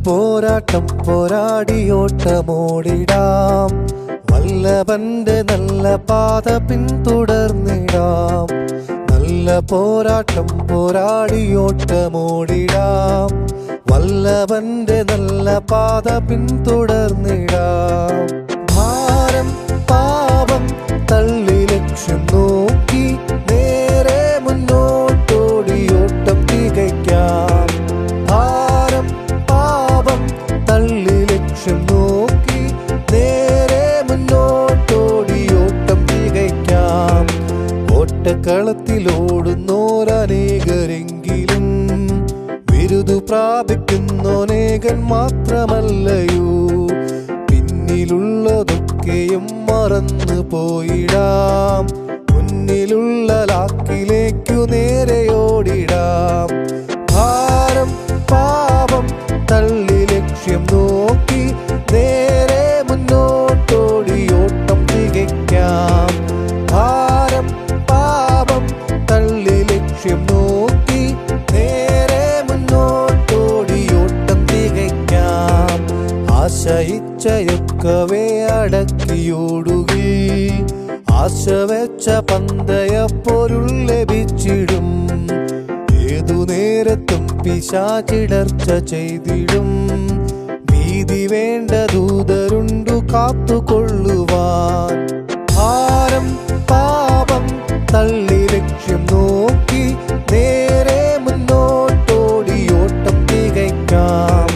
പോരാട്ടം പോരാടിയോട്ടമോടിടാം, വല്ലഭന്റെ നല്ല പാത പിന്തുടർന്നിടാം. നല്ല പോരാട്ടം പോരാടിയോട്ടമോടിടാം, വല്ലഭന്റെ നല്ല പാത പിന്തുടർന്നിടാം. ഭാരം പാപം തള്ളി ലക്ഷ്യം നോക്കി നേരെ മുന്നോട്ടോടിയോട്ടം തികയ്ക്കാം. ഭാരം പാപം തള്ളി ലക്ഷ്യം നോക്കി നേരെ മുന്നോട്ടോടിയോട്ടം തികയ്ക്കാം. ഓട്ടക്കളത്തിലോടുന്നോരനേകരെങ്കിലും ബിരുദു പ്രാപിക്കുന്നോനേകൻ മാത്രമല്ലയോ. പിന്നിലുള്ളതൊക്കെയും മറന്നു പോയിടാം, മുന്നിലുള്ള ലാക്കിലേക്കു നേരെയോടിടാം. ഭാരം പാപം തള്ളി ലക്ഷ്യം നോക്കി നേരെ മുന്നോട്ടോടിയോട്ടം തികയ്ക്കാം. ഭാരം പാപം തള്ളി ലക്ഷ്യം നോക്കി നേരെ മുന്നോട്ടോടിയോട്ടം തികയ്ക്കാം. ആശയിച്ചയൊക്കവേ അടക്കിയോടുകി, ആശ വെച്ച പന്തയപ്പൊരുൾ ലഭിച്ചിടും. ഏതു നേരത്തും പിശാചിടർച്ച ചെയ്തിടും, ഭീതി വേണ്ട ദൂതരുണ്ടു കാത്തുകൊള്ളുവാൻ. ഭാരം പാപം തള്ളി ലക്ഷ്യം നോക്കി നേരെ മുന്നോട്ടോടിയോട്ടം തികയ്ക്കാം.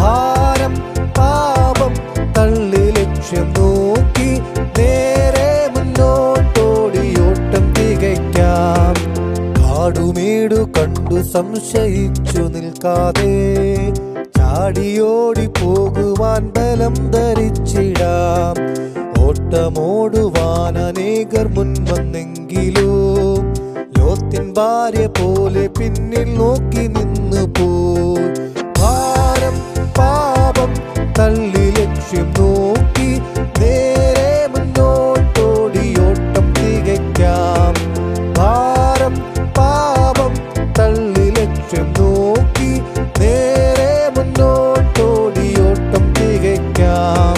ഭാരം പാപം തള്ളി ലക്ഷ്യം നോക്കി നേരെ മുന്നോട്ടോടിയോട്ടം തികയ്ക്കാം. കാടുമേടു കണ്ടു സംശയിച്ചു നിൽക്കാതെ ചാടിയോടി പോകുവാൻ ബലം ധരിച്ചിടാം. ഓട്ടമോടുവാൻ അനേകർ മുൻവന്നെങ്കിലോ ലോത്തിൻ ഭാര്യ പോലെ പിന്നിൽ നോക്കി നിന്നു പോയി. ഭാരം പാപം തള്ളി ലക്ഷ്യം നോക്കി നേരെ മുന്നോട്ടോടിയോട്ടം തികയ്ക്കാം. ഭാരം പാപം തള്ളി ലക്ഷ്യം നോക്കി നേരെ മുന്നോട്ടോടിയോട്ടം തികയ്ക്കാം.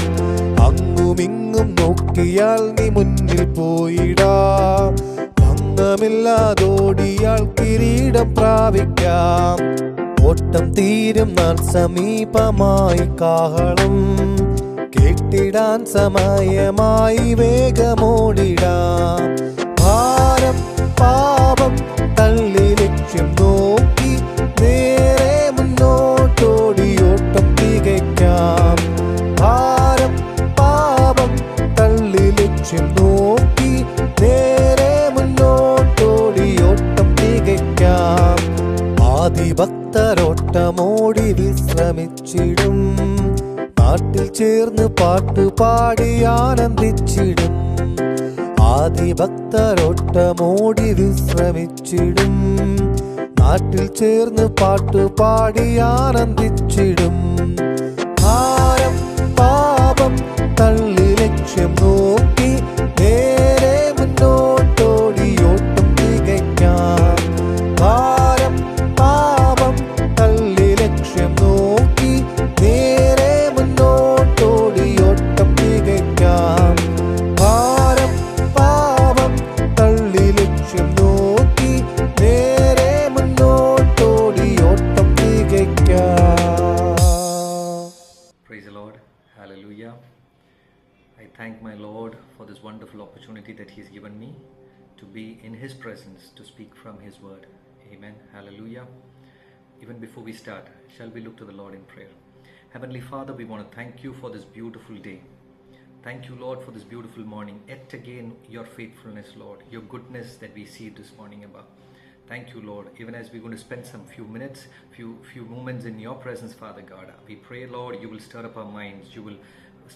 അങ്ങുമിങ്ങും നോക്കിയാൽ നീ മുന്നിൽ പോയിടാം, ഭംഗമില്ലാതോടിയാൽ കിരീടം പ്രാപിക്കാം. ഓട്ടം തീരും നാൾ സമീപമായി, കാഹളം കേട്ടിടാൻ സമയമായി, വേഗമോടിടാം. ഭാരം പാപം തള്ളി ലക്ഷ്യം നോക്കി നേരെ മുന്നോട്ടോടിയോട്ടം തികയ്ക്കാം. ഭാരം പാപം തള്ളി ലക്ഷ്യം നോക്കി നേരെ മുന്നോട്ടോടിയോട്ടം തികയ്ക്കാം. ആദിഭക്തരോട്ടമോടി വിശ്രമിച്ചിടും, നാട്ടിൽ ചേർന്ന് പാട്ടുപാടി ആനന്ദിച്ചിടും. ആദിഭക്തരോട്ടമോടി വിശ്രമിച്ചിടും, നാട്ടിൽ ചേർന്ന് പാട്ടുപാടി ആനന്ദിച്ചിടും. ഭാരം പാപം തള്ളി ലക്ഷ്യം നോക്കി നേരെ മുന്നോട്ടോടിയോട്ടം തികയ്ക്കാം. ഭാരം പാപം തള്ളി ലക്ഷ്യം നോക്കി നേരെ മുന്നോട്ടോടിയോട്ടം തികയ്ക്കാം. ഭാരം പാപം തള്ളി ലക്ഷ്യം നോക്കി നേരെ മുന്നോട്ടോടിയോട്ടം തികയ്ക്കാം. Praise the Lord. Hallelujah. I thank my Lord for this wonderful opportunity that He has given me to be in His presence, to speak from His word. Amen. Hallelujah. Even before we start, shall we look to the Lord in prayer? Heavenly Father, we want to thank you for this beautiful day. Thank you, Lord, for this beautiful morning. Yet again, your faithfulness, Lord, your goodness that we see this morning above. Thank you, Lord. Even as we're going to spend some few minutes, few moments in your presence, Father God, we pray, Lord, you will stir up our minds, you will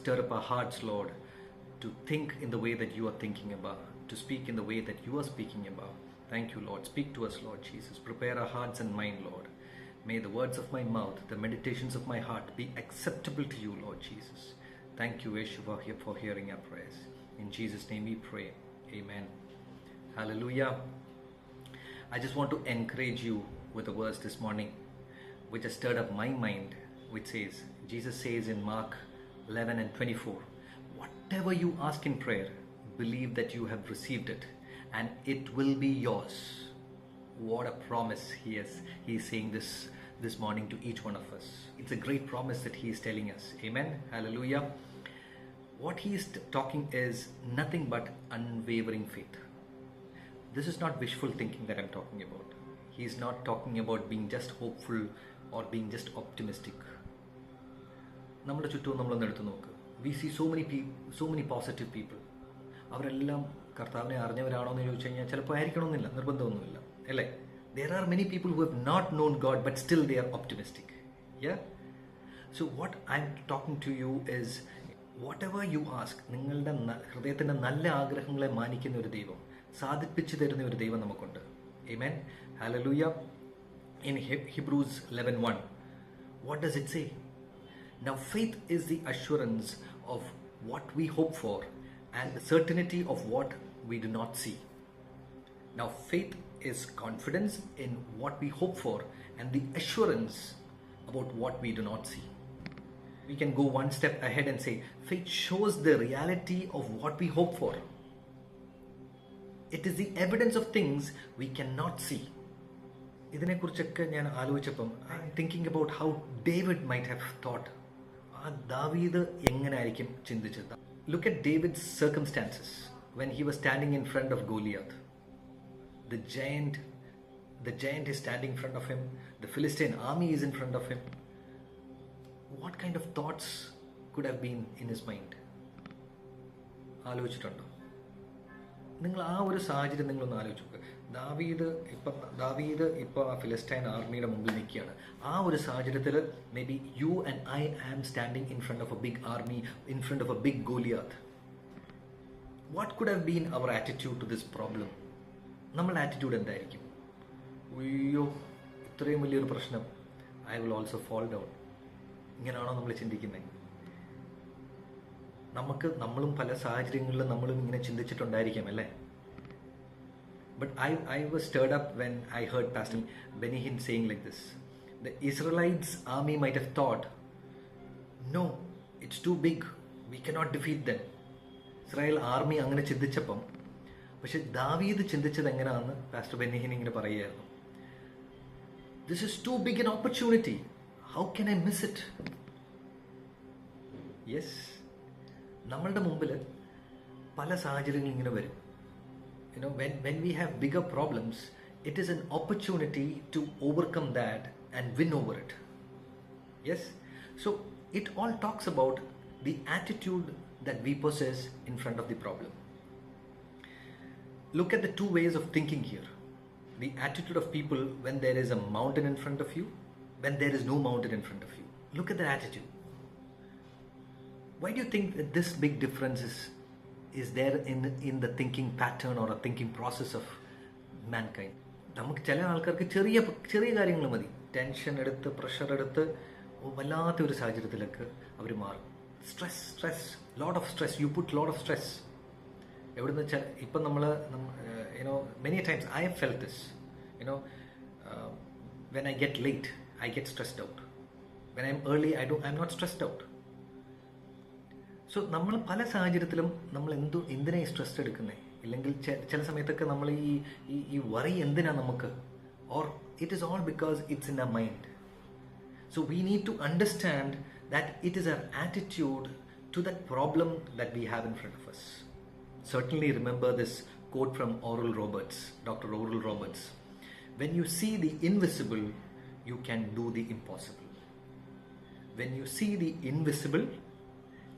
stir up our hearts, Lord, to think in the way that you are thinking about, to speak in the way that you are speaking about. Thank you, Lord. Speak to us, Lord Jesus. Prepare our hearts and mind, Lord. May the words of my mouth, the meditations of my heart be acceptable to you, Lord Jesus. Thank you, Yeshua, for hearing our prayers. In Jesus' name we pray. Amen. Hallelujah. I just want to encourage you with a verse this morning which has stirred up my mind which says, Jesus says in Mark 11 and 24, whatever you ask in prayer, believe that you have received it and it will be yours. What a promise he is saying this morning to each one of us. It's a great promise that he is telling us. Amen. Hallelujah. What he is talking is nothing but unwavering faith. This is not wishful thinking that I'm talking about. He is not talking about being just hopeful or being just optimistic. നമ്മുടെ ചുറ്റും നമ്മളൊന്ന് എടുത്തു നോക്ക്. We see so many positive people. അവരെല്ലാം കർത്താവിനെ അറിഞ്ഞവരാണോ എന്ന് ചോദിച്ചു കഴിഞ്ഞാൽ ചിലപ്പോൾ ആയിരിക്കണമെന്നില്ല, നിർബന്ധമൊന്നുമില്ല, അല്ലേ? There are many people who have not known God but still they are optimistic. Yeah? So what I'm talking to you is, whatever you ask, നിങ്ങളുടെ ഹൃദയത്തിൻ്റെ നല്ല ആഗ്രഹങ്ങളെ മാനിക്കുന്ന ഒരു ദൈവം, സാധിപ്പിച്ചു തരുന്ന ഒരു ദൈവം നമുക്കുണ്ട്. Amen. Hallelujah. In Hebrews 11:1, what does it say? Now faith is the assurance of what we hope for and the certainty of what we do not see. Now faith is confidence in what we hope for and the assurance about what we do not see. We can go one step ahead and say faith shows the reality of what we hope for. It is the evidence of things we cannot see. ഇതിനെക്കുറിച്ചൊക്കെ ഞാൻ ആലോചിച്ചപ്പം I am thinking about how David might have thought. ആ ദാവീദ് എങ്ങനായിരിക്കും ചിന്തിച്ചത്? Look at David's circumstances when he was standing in front of Goliath. The giant is standing in front of him. The Philistine army is in front of him. What kind of thoughts could have been in his mind? ആലോചിച്ചിട്ടുണ്ടോ? നിങ്ങൾ ആ ഒരു സാഹചര്യം നിങ്ങളൊന്ന് ആലോചിച്ച് നോക്കുക. ദാവീദ് ഇപ്പോൾ ആ ഫിലിസ്റ്റൈൻ ആർമിയുടെ മുമ്പിൽ നിൽക്കുകയാണ്. ആ ഒരു സാഹചര്യത്തിൽ may be you and I am standing in front of a big army, in front of a big Goliath. What could have been our attitude to this problem? നമ്മളുടെ ആറ്റിറ്റ്യൂഡ് എന്തായിരിക്കും? അയ്യോ, ഇത്രയും വലിയൊരു പ്രശ്നം, I will also fall down. ഇങ്ങനെയാണോ നമ്മൾ ചിന്തിക്കുന്നത്? നമ്മളും പല സാഹചര്യങ്ങളിലും നമ്മളും ഇങ്ങനെ ചിന്തിച്ചിട്ടുണ്ടായിരിക്കാം, അല്ലേ? But I was stirred up when I heard Pastor Benny Hinn saying like this. The Israelites' army might have thought, no, it's too big, we cannot defeat them. Israel army അങ്ങനെ ചിന്തിച്ചപ്പം, പക്ഷെ ദാവീദ് ചിന്തിച്ചത് എങ്ങനെയാണെന്ന് പാസ്റ്റർ ബെന്നി ഹിൻ ഇങ്ങനെ പറയുകയായിരുന്നു. This is too big an opportunity. How can I miss it? Yes, നമ്മളുടെ മുമ്പിൽ പല സാഹചര്യങ്ങൾ ഇങ്ങനെ വരും. You know, when we have bigger problems, it is an opportunity to overcome that and win over it. Yes? So it all talks about the attitude that we possess in front of the problem. Look at the two ways of thinking here. The attitude of people when there is a mountain in front of you, when there is no mountain in front of you. Look at their attitude. Why do you think that this big difference is there in the thinking pattern or a thinking process of mankind? നമുക്ക് ചില ആൾക്കാർക്ക് ചെറിയ കാര്യങ്ങൾ മതി, tension എടുത്ത് pressure എടുത്ത് വല്ലാത്ത ഒരു സാഹചര്യത്തിലേക്ക് അവർ മാറും. Stress, lot of stress, you put lot of stress. എവിടെന്ന് വെച്ചാൽ ഇപ്പം നമ്മൾ many times I have felt this. When I get late, I get stressed out. When I'm early, I'm not stressed out. So നമ്മൾ പല സാഹചര്യത്തിലും നമ്മൾ എന്തിനാണ് stress എടുക്കുന്നത്? ഇല്ലെങ്കിൽ ചില സമയത്തൊക്കെ നമ്മൾ ഈ വറി എന്തിനാണ് നമുക്ക്? Or it is all because it's in our mind. So we need to understand that it is our attitude to that problem that we have in front of us. Certainly remember this quote from Dr. Oral Roberts. When you see the invisible, you can do the impossible. When you see the invisible,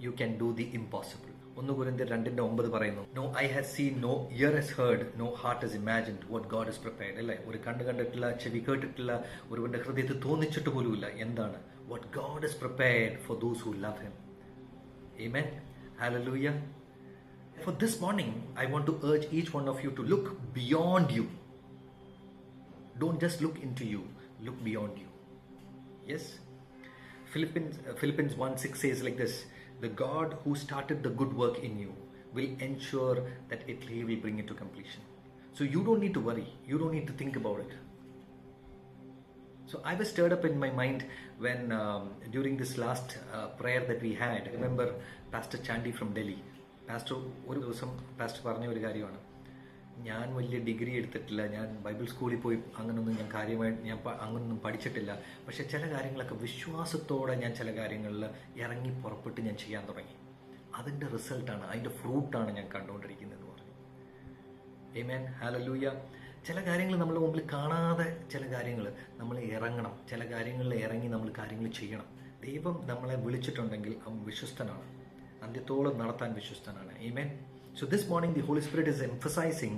you can do the impossible. 1 Corinthians 2:9 പറയുന്നു, no eye has seen, no ear has heard, no heart has imagined what God has prepared. അല്ലേ? ഒരു കണ്ടിട്ടില്ല, ചെവി കേട്ടിട്ടില്ല, ഒരുവന്റെ ഹൃദയത്തിൽ തോന്നിച്ചിട്ട് പോലുമില്ല എന്താണ് what God has prepared for those who love him. Amen. Hallelujah. For this morning, I want to urge each one of you to look beyond you. Don't just look into you, look beyond you. Yes? Philippians 1:6 says like this, the God who started the good work in you will ensure that He will bring it to completion. So you don't need to worry, you don't need to think about it. So I was stirred up in my mind when during this last prayer that we had. Remember Pastor Chandy from Delhi. Pastor ഒരു ദിവസം pastor പറഞ്ഞ ഒരു കാര്യമാണ്, ഞാൻ വലിയ degree എടുത്തിട്ടില്ല, ഞാൻ Bible സ്കൂളിൽ പോയി അങ്ങനൊന്നും ഞാൻ കാര്യമായിട്ട് അങ്ങനൊന്നും പഠിച്ചിട്ടില്ല, പക്ഷെ ചില കാര്യങ്ങളൊക്കെ വിശ്വാസത്തോടെ ഞാൻ ചില കാര്യങ്ങളിൽ ഇറങ്ങി പുറപ്പെട്ട് ഞാൻ ചെയ്യാൻ തുടങ്ങി. അതിൻ്റെ റിസൾട്ടാണ്, അതിൻ്റെ ഫ്രൂട്ടാണ് ഞാൻ കണ്ടുകൊണ്ടിരിക്കുന്നതെന്ന് പറഞ്ഞു. ആമേൻ, ഹല്ലേലൂയ. ചില കാര്യങ്ങൾ നമ്മുടെ മുമ്പിൽ കാണാതെ ചില കാര്യങ്ങൾ നമ്മൾ ഇറങ്ങണം, ചില കാര്യങ്ങളിൽ ഇറങ്ങി നമ്മൾ കാര്യങ്ങൾ ചെയ്യണം. ദൈവം നമ്മളെ വിളിച്ചിട്ടുണ്ടെങ്കിൽ അവൻ വിശ്വസ്തനാണ്, അന്ത്യത്തോളം നടത്താൻ വിശ്വസ്തനാണ്. ആമേൻ. So this morning the Holy Spirit is emphasizing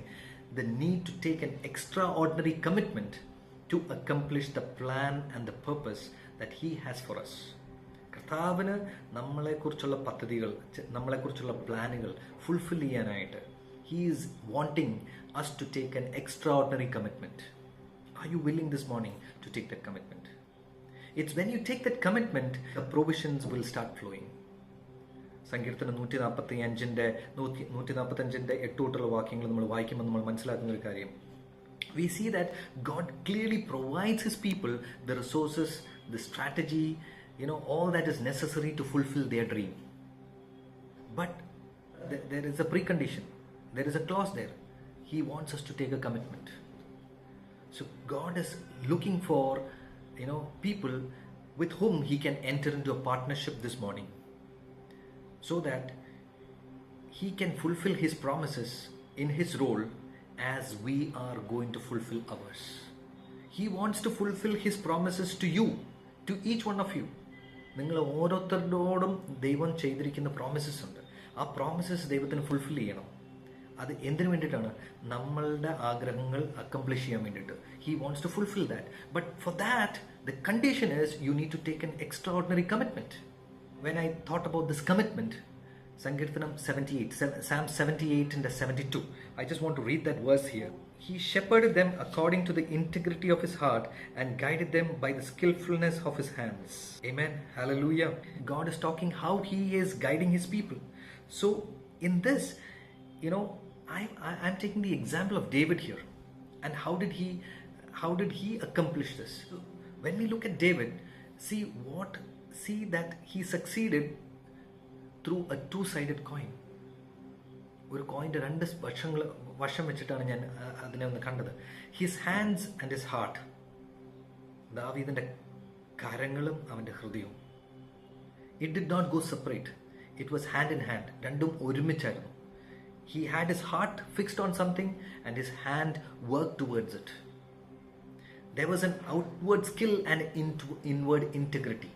the need to take an extraordinary commitment to accomplish the plan and the purpose that He has for us. കർത്താവിന് നമ്മളെക്കുറിച്ചുള്ള പദ്ധതികൾ, നമ്മളെക്കുറിച്ചുള്ള പ്ലാനുകൾ ഫുൾഫിൽ ചെയ്യാനായിട്ട് He is wanting us to take an extraordinary commitment. Are you willing this morning to take that commitment? It's when you take that commitment, the provisions will start flowing. സങ്കീർത്തനം 145 8 തൊട്ടുള്ള വാക്യങ്ങൾ നമ്മൾ വായിക്കുമ്പോൾ നമ്മൾ മനസ്സിലാക്കുന്ന ഒരു കാര്യം, we see that God clearly provides His people the resources, the strategy, all that is necessary to fulfill their dream. But there is a precondition, there is a clause there. He wants us to take a commitment. So God is looking for people with whom He can enter into a partnership this morning, so that He can fulfill His promises in His role as we are going to fulfill ours. He wants to fulfill His promises to you, to each one of you. നിങ്ങൾ ഓരോരുത്തരോടും ദൈവം ചെയ്തിരിക്കുന്ന promises ഉണ്ട്. ആ promises ദൈവത്തിന് fulfil ചെയ്യണം. അത് എന്തിനു വേണ്ടിയിട്ടാണ്? നമ്മളുടെ ആഗ്രഹങ്ങൾ അക്കംപ്ലിഷ് ചെയ്യാൻ വേണ്ടിയിട്ട്. He wants to fulfill that. But for that, the condition is you need to take an extraordinary commitment. When I thought about this commitment, Sankirtanam 78, Psalm 78 and 72, I just want to read that verse here. He shepherded them according to the integrity of His heart and guided them by the skillfulness of His hands. Amen. Hallelujah. God is talking how He is guiding His people. So in this, I'm taking the example of David here. And how did he accomplish this? So when we look at David, see that he succeeded through a two-sided coin. ഒരു കോയിൻ്റെ രണ്ട് വശം വെച്ചിട്ടാണ് ഞാൻ അതിനെ ഒന്ന് കണ്ടത്. His hands and his heart. ദാവീദിൻ്റെ കരങ്ങളും അവൻ്റെ ഹൃദയവും. It did not go separate, it was hand in hand. രണ്ടും ഒരുമിച്ചായിരുന്നു. He had his heart fixed on something and his hand worked towards it. There was an outward skill and inward integrity.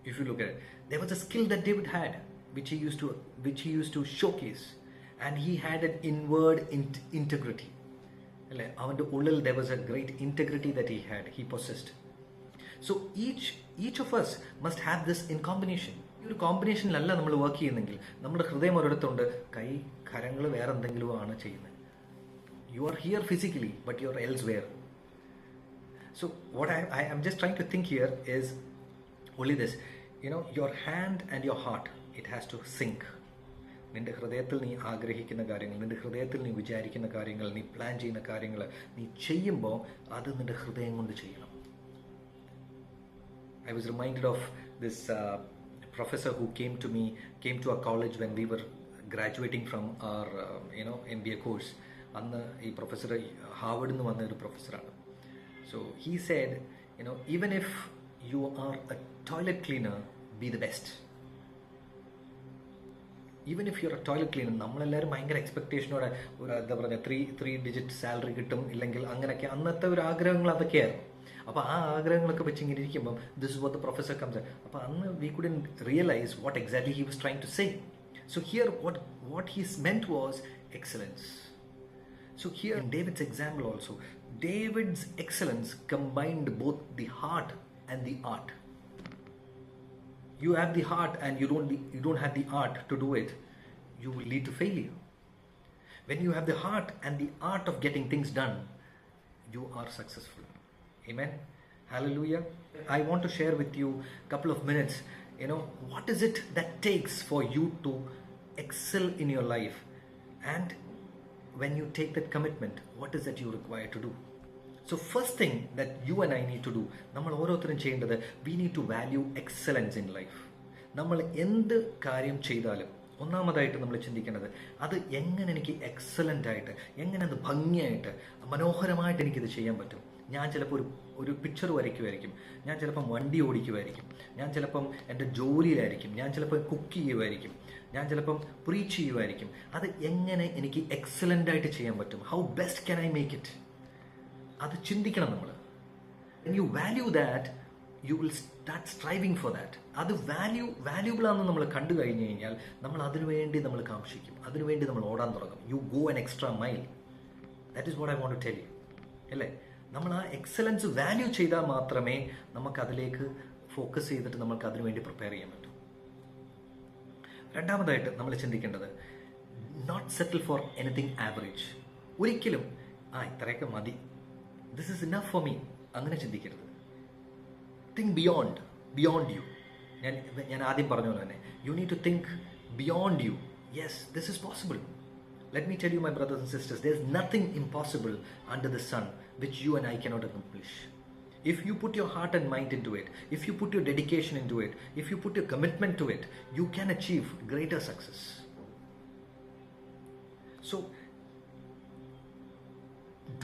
If you look at it, there was a skill that David had, which he used to showcase, and he had an inward integrity. Avante ullil there was a great integrity that he possessed. So each of us must have this in combination. ഒരു കോമ്പിനേഷനിലല്ല നമ്മൾ work ചെയ്യുന്നെങ്കിൽ നമ്മുടെ ഹൃദയം ഒരിടത്തുണ്ട്, കരങ്ങൾ വേറെ എന്തെങ്കിലും ആണ് ചെയ്യുന്നത്. You are here physically but you are elsewhere. So what I am just trying to think here is only this, your hand and your heart, it has to sync. നിന്റെ ഹൃദയത്തിൽ നീ ആഗ്രഹിക്കുന്ന കാര്യങ്ങൾ, നിന്റെ ഹൃദയത്തിൽ നീ വിചാരിക്കുന്ന കാര്യങ്ങൾ, നീ പ്ലാൻ ചെയ്യുന്ന കാര്യങ്ങൾ നീ ചെയ്യുമ്പോൾ അത് നിന്റെ ഹൃദയം കൊണ്ട് ചെയ്യണം. I was reminded of this professor who came to our college when we were graduating from our MBA course. അന്ന് ഈ പ്രൊഫസർ ഹാർവർഡിൽ നിന്ന് വന്ന ഒരു പ്രൊഫസറാണ്. So he said, even if you are a toilet cleaner, be the best. Even if you're a toilet cleaner, നമ്മളെല്ലാവരും ഭയങ്കര എക്സ്പെക്ടേഷനോടെ എന്താ പറയുക, 3 digit സാലറി കിട്ടും, ഇല്ലെങ്കിൽ അങ്ങനെയൊക്കെ അന്നത്തെ ഒരു ആഗ്രഹങ്ങൾ അതൊക്കെയായിരുന്നു. അപ്പോൾ ആ ആഗ്രഹങ്ങളൊക്കെ വെച്ചിങ്ങനെ ഇരിക്കുമ്പം this is what the professor comes. അപ്പോൾ അന്ന് we couldn't realise what exactly he was trying to say. So here what he meant was excellence. So here in David's example also, David's excellence combined both the heart and the art. You have the heart and you don't have the art to do it, you will lead to failure. When you have the heart and the art of getting things done, you are successful. Amen. Hallelujah. I want to share with you a couple of minutes, what is it that takes for you to excel in your life, and when you take that commitment, what is that you require to do? So first thing that you and I need to do, നമ്മൾ ഓരോരുത്തരും ചെയ്യേണ്ടത്, we need to value excellence in life. നമ്മൾ എന്ത് കാര്യം ചെയ്താലും ഒന്നാമതായിട്ട് നമ്മൾ ചിന്തിക്കേണ്ടത്, അത് എങ്ങനെ എനിക്ക് എക്സലൻ്റ് ആയിട്ട്, എങ്ങനെ അത് ഭംഗിയായിട്ട് മനോഹരമായിട്ട് എനിക്കിത് ചെയ്യാൻ പറ്റും. ഞാൻ ചിലപ്പോൾ ഒരു പിക്ചർ വരയ്ക്കുമായിരിക്കും, ഞാൻ ചിലപ്പം വണ്ടി ഓടിക്കുമായിരിക്കും, ഞാൻ ചിലപ്പം എൻ്റെ ജോലിയിലായിരിക്കും, ഞാൻ ചിലപ്പോൾ കുക്ക് ചെയ്യുമായിരിക്കും, ഞാൻ ചിലപ്പം പ്രീച്ച് ചെയ്യുമായിരിക്കും. അത് എങ്ങനെ എനിക്ക് എക്സലൻ്റ് ആയിട്ട് ചെയ്യാൻ പറ്റും, how best can I make it, അത് ചിന്തിക്കണം നമ്മൾ. You value that, you will start striving for that. അത് വാല്യൂബിൾ ആണെന്ന് നമ്മൾ കണ്ടു കഴിഞ്ഞു കഴിഞ്ഞാൽ നമ്മൾ അതിനുവേണ്ടി നമ്മൾ കാക്ഷിക്കും, അതിനുവേണ്ടി നമ്മൾ ഓടാൻ തുടങ്ങും. You go an extra mile. That is what I want to tell you. അല്ലേ? നമ്മൾ ആ എക്സലൻസ് വാല്യൂ ചെയ്താൽ മാത്രമേ നമുക്ക് അതിലേക്ക് ഫോക്കസ് ചെയ്തിട്ട് നമുക്ക് അതിനുവേണ്ടി പ്രിപ്പയർ ചെയ്യാൻ പറ്റൂ. രണ്ടാമതായിട്ട് നമ്മൾ ചിന്തിക്കേണ്ടത്, not settle for anything average. ഒരിക്കലും ഇത്രയൊക്കെ മതി, this is enough for me, അങ്ങനെ ചിന്തിക്കരുത്. Think beyond you. ഞാൻ ആദ്യം പറഞ്ഞ പോലെ തന്നെ, you need to think beyond you. Yes, this is possible. Let me tell you, my brothers and sisters, there's nothing impossible under the sun which you and I cannot accomplish. If you put your heart and mind into it, if you put your dedication into it, if you put your commitment to it, you can achieve greater success. So,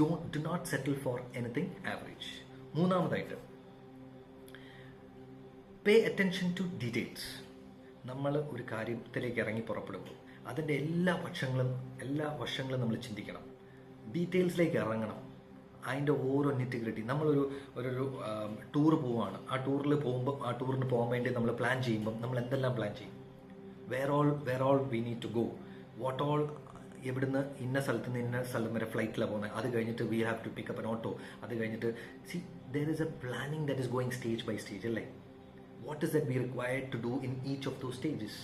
do not settle for anything average. മൂന്നാമതായിട്ട്, pay attention to details. നമ്മൾ ഒരു കാര്യത്തിലേക്ക് ഇറങ്ങി പുറപ്പെടുമ്പോൾ അതിൻ്റെ എല്ലാ വശങ്ങളും നമ്മൾ ചിന്തിക്കണം, ഡീറ്റെയിൽസിലേക്ക് ഇറങ്ങണം. അതിൻ്റെ ഓരോ നിറ്റിഗ്രിറ്റി. നമ്മളൊരു ടൂർ പോവുകയാണ്, ആ ടൂറിന് പോകാൻ വേണ്ടി നമ്മൾ പ്ലാൻ ചെയ്യുമ്പം നമ്മൾ എന്തെല്ലാം പ്ലാൻ ചെയ്യും? Where all we need to go, what all, എവിടുന്ന് ഇന്ന സ്ഥലത്ത് നിന്ന് ഇന്ന സ്ഥലം വരെ ഫ്ലൈറ്റിലാണ് പോകുന്നത്, അത് കഴിഞ്ഞിട്ട് we have to pick up an auto, അത് കഴിഞ്ഞിട്ട് there is a planning that is going stage by stage, അല്ലേ? What is that we required to do in each of those stages?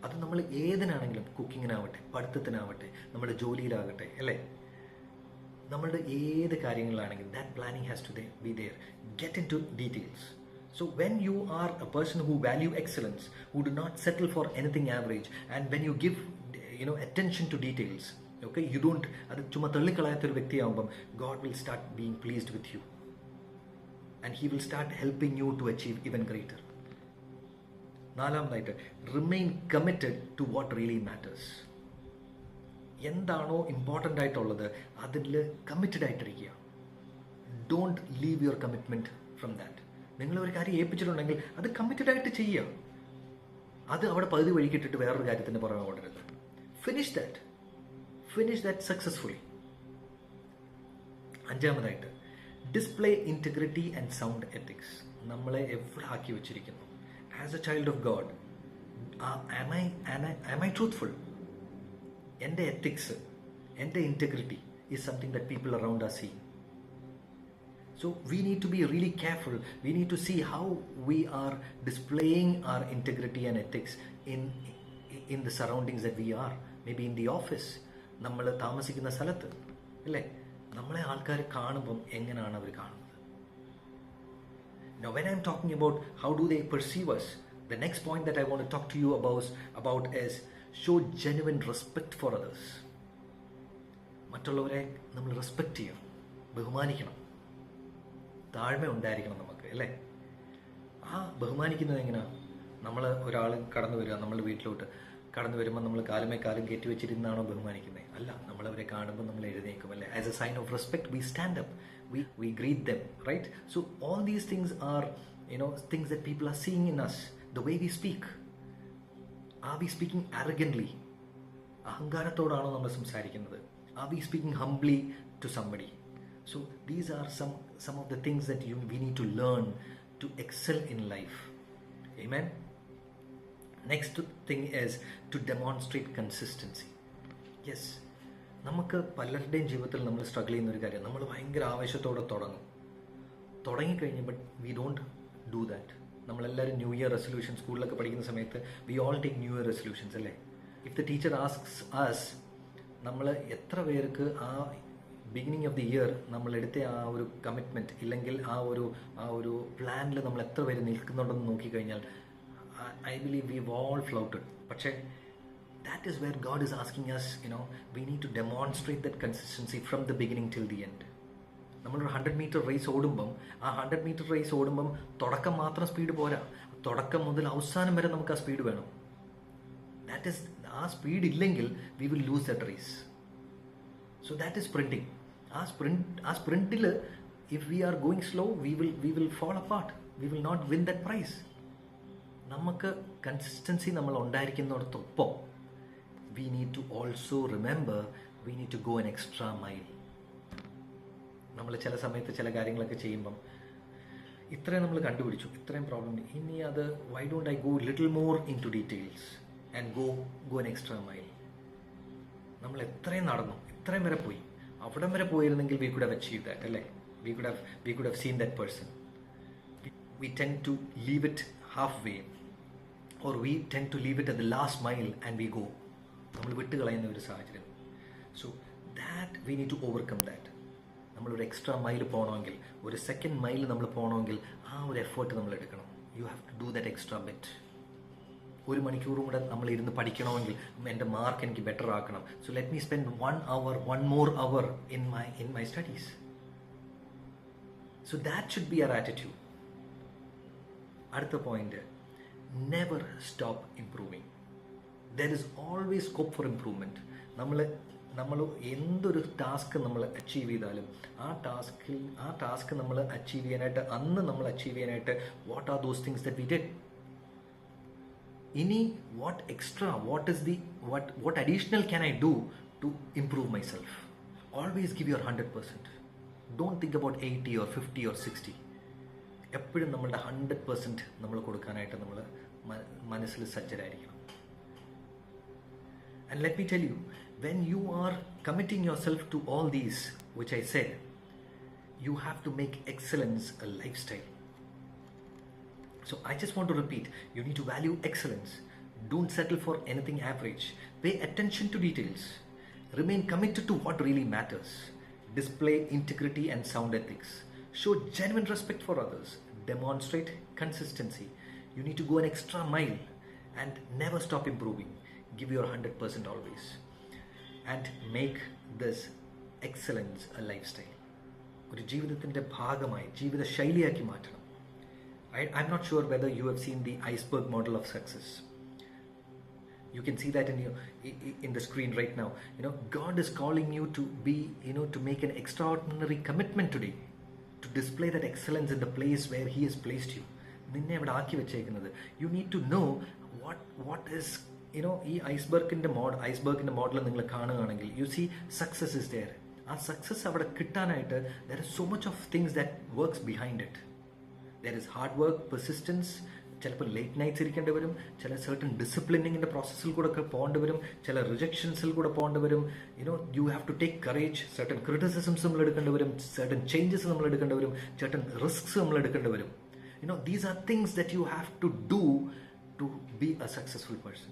അത് നമ്മൾ ഏതിനാണെങ്കിലും, കുക്കിങ്ങിനാവട്ടെ, പഠിത്തത്തിനാവട്ടെ, നമ്മുടെ ജോലിയിലാകട്ടെ, അല്ലേ? നമ്മളുടെ ഏത് കാര്യങ്ങളിലാണെങ്കിലും that planning has to be there. Get into details. So when you are a person who value excellence, who do not settle for anything average, and when you give attention to details, okay, you don't, അത് ചുമ്മാ തള്ളിക്കളയാത്തൊരു വ്യക്തിയാകുമ്പം God will start being pleased with you and he will start helping you to achieve even greater. നാലാമതായിട്ട്, remain committed to what really matters. എന്താണോ important ആയിട്ടുള്ളത് അതിൽ committed ആയിട്ടിരിക്കുക. Don't leave your commitment from that. നിങ്ങൾ ഒരു കാര്യം ഏൽപ്പിച്ചിട്ടുണ്ടെങ്കിൽ അത് committed ആയിട്ട് ചെയ്യുക. അത് അവിടെ പകുതി വഴിക്കിട്ടിട്ട് വേറൊരു കാര്യത്തിൻ്റെ പുറമെ ഓടരുത്. Finish that successfully. അഞ്ചാമതായിട്ട്, display integrity and sound ethics. നമ്മളെ എവിടെ ആക്കി വെച്ചിരിക്കുന്നു? As a child of God, am I truthful? എൻ്റെ ethics, എൻ്റെ integrity is something that people around us see. So we need to be really careful. We need to see how we are displaying our integrity and ethics in the surroundings that we are. Maybe in the office, നമ്മൾ താമസിക്കുന്ന സ്ഥലത്ത്, അല്ലേ? നമ്മളെ ആൾക്കാർ കാണുമ്പം എങ്ങനെയാണ് അവർ കാണുന്നത്? Now, when I'm talking about how do they perceive us, the next point that I want to talk to you about is show genuine respect for others. മറ്റുള്ളവരെ നമ്മൾ റെസ്പെക്റ്റ് ചെയ്യണം, ബഹുമാനിക്കണം, താഴ്മ ഉണ്ടായിരിക്കണം നമുക്ക്, അല്ലേ? ആ ബഹുമാനിക്കുന്നത് എങ്ങനെയാണ്? നമ്മൾ ഒരാൾ കടന്നു വരിക, നമ്മളുടെ വീട്ടിലോട്ട് കടന്നു വരുമ്പോൾ നമ്മൾ കാലുമേ കാലും കയറ്റി വെച്ചിരുന്നാണോ ബഹുമാനിക്കുന്നത്? അല്ല, നമ്മളവരെ കാണുമ്പോൾ നമ്മൾ എഴുന്നേക്കും, അല്ലേ? As a sign of respect we stand up, we greet them, right? So all these things are things that people are seeing in us. The way we speak, are we speaking arrogantly? അഹങ്കാരത്തോടാണോ നമ്മൾ സംസാരിക്കുന്നത്? Are we speaking humbly to somebody? So these are some of the things that we need to learn to excel in life. Amen. Next thing is to demonstrate consistency. Yes, നമുക്ക് പലരുടെയും ജീവിതത്തിൽ നമ്മൾ struggle ചെയ്യുന്ന ഒരു കാര്യം, നമ്മൾ ഭയങ്കര ആവേശത്തോടെ തുടങ്ങിക്കഴിഞ്ഞ് but we don't do that. നമ്മളെല്ലാവരും ന്യൂ ഇയർ റെസൊല്യൂഷൻ സ്കൂളിലൊക്കെ പഠിക്കുന്ന സമയത്ത് we all take new year resolutions, അല്ലേ? If the teacher asks us, നമ്മൾ എത്ര പേർക്ക് ആ ബിഗിനിങ് ഓഫ് ദി ഇയർ നമ്മളെടുത്ത ആ ഒരു കമ്മിറ്റ്മെൻറ്റ് ഇല്ലെങ്കിൽ ആ ഒരു പ്ലാനിൽ നമ്മൾ എത്ര പേര് നിൽക്കുന്നുണ്ടെന്ന് നോക്കിക്കഴിഞ്ഞാൽ ഐ ബിലീവ് വി ഓൾ ഫ്ലൗട്ടഡ്. പക്ഷേ that is where God is asking us, we need to demonstrate that consistency from the beginning till the end. നമ്മളൊരു 100 മീറ്റർ റേസ് ഓടുമ്പം ആ 100 മീറ്റർ റേസ് ഓടുമ്പം തുടക്കം മാത്രം സ്പീഡ് പോരാ, തുടക്കം മുതൽ അവസാനം വരെ നമുക്ക് ആ സ്പീഡ് വേണം. ദാറ്റ് ഈസ്, ആ സ്പീഡ് ഇല്ലെങ്കിൽ we will lose that race. So that is sprinting. ആ സ്പ്രിൻറ്റിൽ if we are going slow we will fall apart, we will not win that prize. നമുക്ക് കൺസിസ്റ്റൻസി നമ്മൾ ഉണ്ടായിരിക്കുന്നിടത്തൊപ്പം we need to also remember we need to go an extra mile. നമ്മൾ ചില സമയത്ത് ചില കാര്യങ്ങളൊക്കെ ചെയ്യുമ്പം ഇത്രയും നമ്മൾ കണ്ടുപിടിച്ചു, ഇത്രയും പ്രോബ്ലം, ഇനി അത് why don't I go little more into details and go an extra mile. നമ്മൾ എത്രയും നടന്നു, ഇത്രയും വരെ പോയി, അവിടം വരെ പോയിരുന്നെങ്കിൽ we could have achieve that, അല്ലേ? We could have seen that person. We tend to leave it half way, or we tend to leave it at the last mile and we go. നമ്മൾ വിട്ട് കളയുന്ന ഒരു സാഹചര്യം. So that we need to overcome that. നമ്മളൊരു extra mile പോകണമെങ്കിൽ, ഒരു second mile നമ്മൾ പോകണമെങ്കിൽ ആ ഒരു എഫേർട്ട് നമ്മൾ എടുക്കണം. You have to do that extra bit. 1 മണിക്കൂറും കൂടെ നമ്മൾ ഇരുന്ന് പഠിക്കണമെങ്കിൽ എൻ്റെ മാർക്ക് എനിക്ക് ബെറ്റർ ആക്കണം. So let me spend 1 more hour in my studies. So that should be our attitude. അടുത്ത point, never stop improving. There is always scope for improvement. നമ്മൾ എന്തൊരു ടാസ്ക് നമ്മൾ അച്ചീവ് ചെയ്താലും ആ ടാസ്ക് നമ്മൾ അച്ചീവ് ചെയ്യാനായിട്ട്, അന്ന് നമ്മൾ അച്ചീവ് ചെയ്യാനായിട്ട് what are those things that we did. ഇനി what extra, what additional can I do to improve myself. Always give your 100%. Don't think about 80 or 50 or 60. എപ്പോഴും നമ്മളുടെ 100% നമ്മൾ കൊടുക്കാനായിട്ട് നമ്മൾ മനസ്സിൽ സജ്ജരായിരിക്കണം. And let me tell you, when you are committing yourself to all these which I said, you have to make excellence a lifestyle. So I just want to repeat, you need to value excellence. Don't settle for anything average. Pay attention to details. Remain committed to what really matters. Display integrity and sound ethics. Show genuine respect for others. Demonstrate consistency. You need to go an extra mile and never stop improving. Give your 100% always. And make this excellence a lifestyle. ഒരു ജീവിതത്തിൻ്റെ ഭാഗമായി, ജീവിത ശൈലിയാക്കി മാറ്റണം. I'm not sure whether you have seen the iceberg model of success. You can see that in the screen right now. God is calling you to be, to make an extraordinary commitment today, to display that excellence in the place where He has placed you. നിന്നെ അവിടെ ആക്കി വെച്ചേക്കുന്നത്. You need to know what is, ഈ ഐസ്ബർഗിൻ്റെ model നിങ്ങൾ കാണുകയാണെങ്കിൽ you see success is there. ആ success അവിടെ കിട്ടാനായിട്ട് there is so much of things that works behind it. There is hard work, persistence, ചിലപ്പോൾ ലേറ്റ് നൈറ്റ്സ് ഇരിക്കേണ്ടി വരും, ചില സർട്ടൺ ഡിസിപ്ലിനിങ്ങിൻ്റെ പ്രോസസ്സിൽ കൂടെ ഒക്കെ പോകേണ്ടി വരും, ചില റിജക്ഷൻസിൽ കൂടെ പോകേണ്ടി വരും. You have to take courage. Certain criticisms നമ്മൾ എടുക്കേണ്ടി വരും, സർട്ടൺ ചേഞ്ചസ് നമ്മൾ എടുക്കേണ്ടി വരും, സർട്ടൺ റിസ്ക്സ് നമ്മൾ എടുക്കേണ്ടി വരും. These are things that you have to do to be a successful person.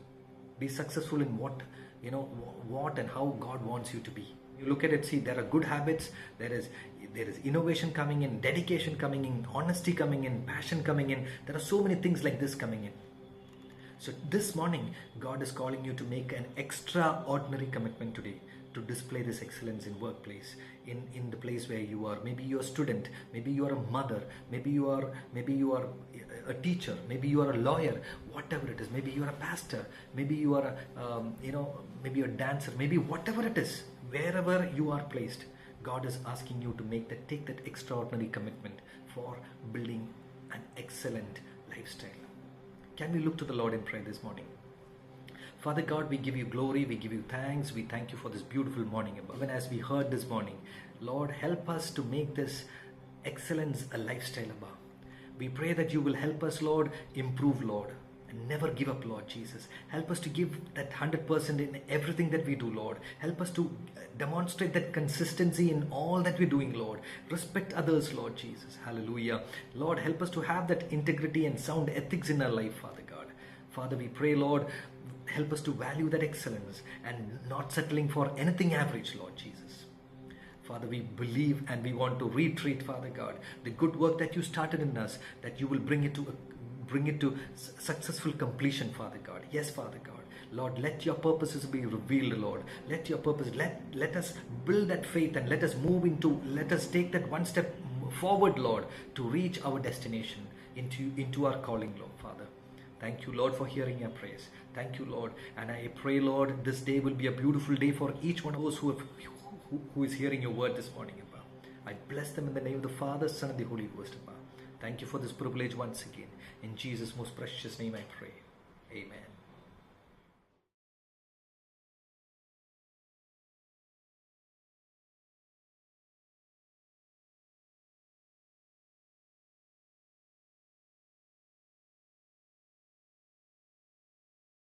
Be successful in what and how God wants you to be. You look at it, see, there are good habits, there is innovation coming in, dedication coming in, honesty coming in, passion coming in. There are so many things like this coming in. So this morning, God is calling you to make an extraordinary commitment today to display this excellence in workplace, in the place where you are. Maybe you are a student, maybe you are a mother, maybe you are a teacher, maybe you are a lawyer, whatever it is. Maybe you are a pastor, maybe you are maybe you're a dancer, maybe whatever it is, wherever you are placed, God is asking you to take that extraordinary commitment for building an excellent lifestyle. Can we look to the Lord in prayer this morning? Father God, we give you glory, we give you thanks, we thank you for this beautiful morning. Even as we heard this morning, Lord, help us to make this excellence a lifestyle above. We pray that you will help us, Lord, improve, Lord, and never give up, Lord Jesus. Help us to give that 100% in everything that we do, Lord. Help us to demonstrate that consistency in all that we're doing, Lord. Respect others, Lord Jesus. Hallelujah. Lord, help us to have that integrity and sound ethics in our life, Father God. Father, we pray, Lord, help us to value that excellence and not settling for anything average, Lord Jesus. Father, we believe and we want to retreat, Father God, the good work that you started in us, that you will bring it to successful completion, Father God. Yes, Father God. Lord, let your purposes be revealed, Lord. Let your purpose, let us build that faith, and let us take that one step forward, Lord, to reach our destination, into our calling, Lord, Father. Thank you, Lord, for hearing your praise. Thank you, Lord. And I pray, Lord, this day will be a beautiful day for each one of us who is hearing your word this morning, Abba. I bless them in the name of the Father, Son, and the Holy Ghost, Abba. Thank you for this privilege once again. In Jesus' most precious name I pray. Amen.